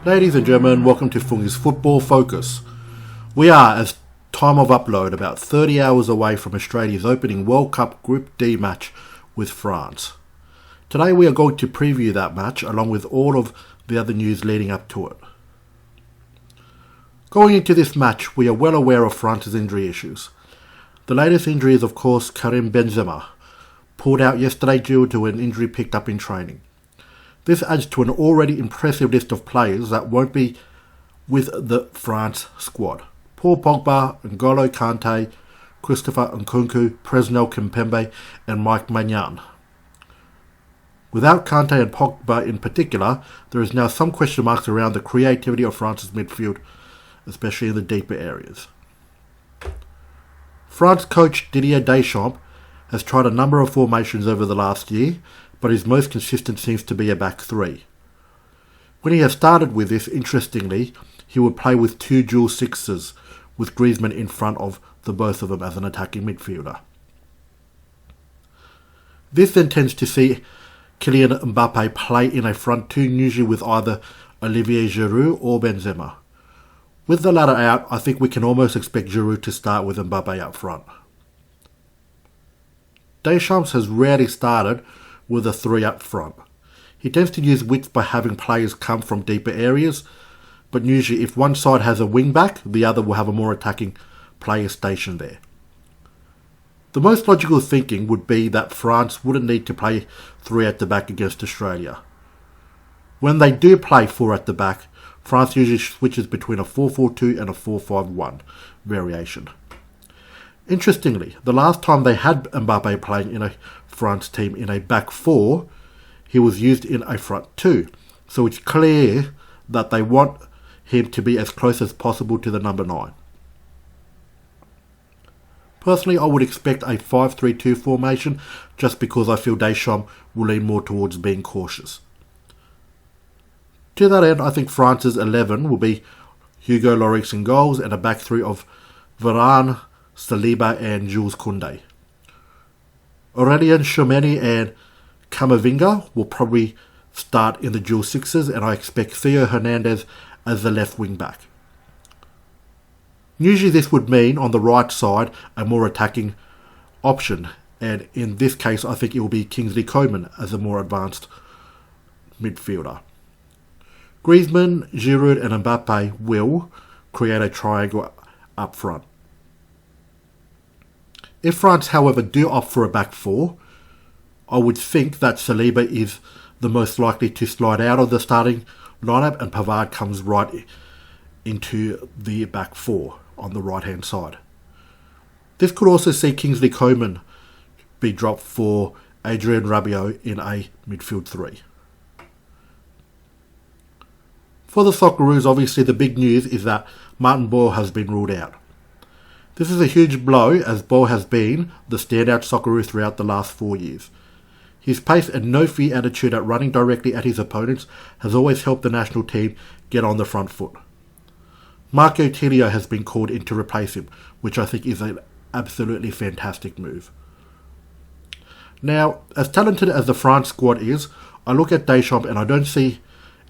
Ladies and gentlemen, welcome to Fungi's Football Focus. We are, as time of upload, about 30 hours away from Australia's opening World Cup Group D match with France. Today we are going to preview that match along with all of the other news leading up to it. Going into this match, we are well aware of France's injury issues. The latest injury is of course Karim Benzema, pulled out yesterday due to an injury picked up in training. This adds to an already impressive list of players that won't be with the France squad. Paul Pogba, N'Golo Kante, Christopher Nkunku, Presnel Kimpembe and Mike Maignan. Without Kante and Pogba in particular, there is now some question marks around the creativity of France's midfield, especially in the deeper areas. France coach Didier Deschamps has tried a number of formations over the last year, but his most consistent seems to be a back three. When he has started with this, interestingly, he would play with two dual sixes, with Griezmann in front of the both of them as an attacking midfielder. This then tends to see Kylian Mbappe play in a front two, usually with either Olivier Giroud or Benzema. With the latter out, I think we can almost expect Giroud to start with Mbappe up front. Deschamps has rarely started with a three up front. He tends to use width by having players come from deeper areas, but usually if one side has a wing back, the other will have a more attacking player stationed there. The most logical thinking would be that France wouldn't need to play three at the back against Australia. When they do play four at the back, France usually switches between a 4-4-2 and a 4-5-1 variation. Interestingly, the last time they had Mbappe playing in a France team in a back four, he was used in a front two. So it's clear that they want him to be as close as possible to the number 9. Personally, I would expect a 5-3-2 formation just because I feel Deschamps will lean more towards being cautious. To that end, I think France's 11 will be Hugo Lloris in goals and a back three of Varane, Saliba and Jules Koundé. Aurélien Tchouameni and Camavinga will probably start in the dual sixes, and I expect Theo Hernandez as the left wing back. Usually this would mean on the right side a more attacking option, and in this case I think it will be Kingsley Coman as a more advanced midfielder. Griezmann, Giroud and Mbappe will create a triangle up front. If France, however, do opt for a back four, I would think that Saliba is the most likely to slide out of the starting lineup and Pavard comes right into the back four on the right hand side. This could also see Kingsley Coman be dropped for Adrien Rabiot in a midfield three. For the Socceroos, obviously the big news is that Martin Boyle has been ruled out. This is a huge blow as Boyle has been the standout Socceroo throughout the last 4 years. His pace and no-fear attitude at running directly at his opponents has always helped the national team get on the front foot. Marco Tilio has been called in to replace him, which I think is an absolutely fantastic move. Now, as talented as the France squad is, I look at Deschamps and I don't see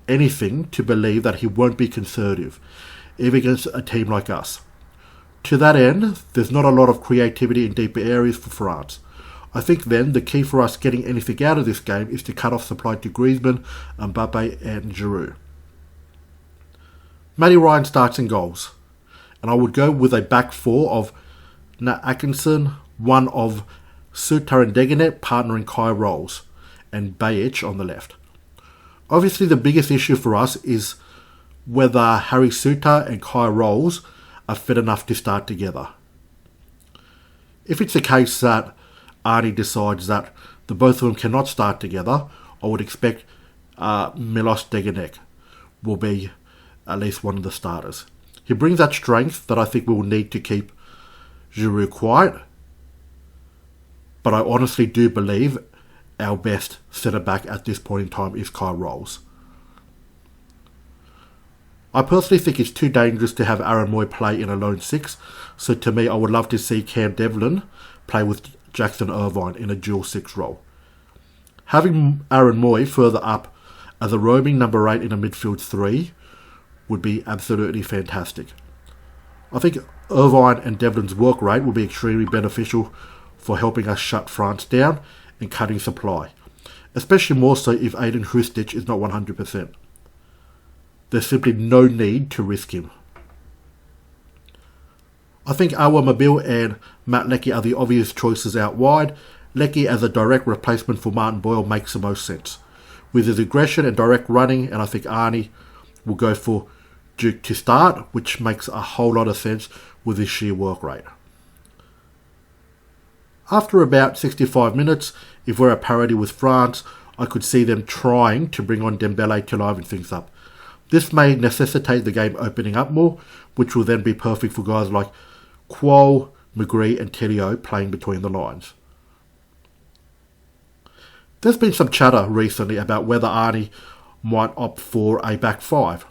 anything to believe that he won't be conservative, even against a team like us. To that end, there's not a lot of creativity in deeper areas for France. I think then the key for us getting anything out of this game is to cut off supply to Griezmann, Mbappe and Giroud. Matty Ryan starts in goals, and I would go with a back four of Nat Atkinson, one of Suter and Degenet partnering Kai Rolls, and Bajic on the left. Obviously the biggest issue for us is whether Harry Suter and Kai Rolls are fit enough to start together. If it's the case that Arnie decides that the both of them cannot start together, I would expect Milos Degenek will be at least one of the starters. He brings that strength that I think we will need to keep Giroud quiet, but I honestly do believe our best centre-back at this point in time is Kai Rolls. I personally think it's too dangerous to have Aaron Moy play in a lone six, so to me I would love to see Cam Devlin play with Jackson Irvine in a dual six role. Having Aaron Moy further up as a roaming number 8 in a midfield 3 would be absolutely fantastic. I think Irvine and Devlin's work rate will be extremely beneficial for helping us shut France down and cutting supply, especially more so if Aiden Hrustic is not 100%. There's simply no need to risk him. I think Awa Mabil and Matt Leckie are the obvious choices out wide. Leckie as a direct replacement for Martin Boyle makes the most sense, with his aggression and direct running, and I think Arnie will go for Duke to start, which makes a whole lot of sense with his sheer work rate. After about 65 minutes, if we're at parity with France, I could see them trying to bring on Dembele to liven things up. This may necessitate the game opening up more, which will then be perfect for guys like Quo, McGree and Telio playing between the lines. There's been some chatter recently about whether Arnie might opt for a back five.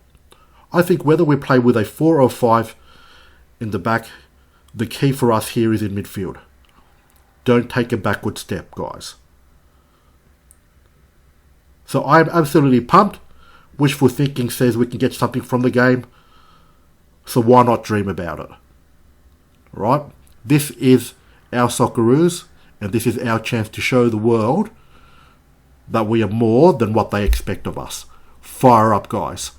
I think whether we play with a 4 or 5 in the back, the key for us here is in midfield. Don't take a backward step, guys. So I'm absolutely pumped. Wishful thinking says we can get something from the game. So why not dream about it? Right? This is our Socceroos, and this is our chance to show the world that we are more than what they expect of us. Fire up, guys.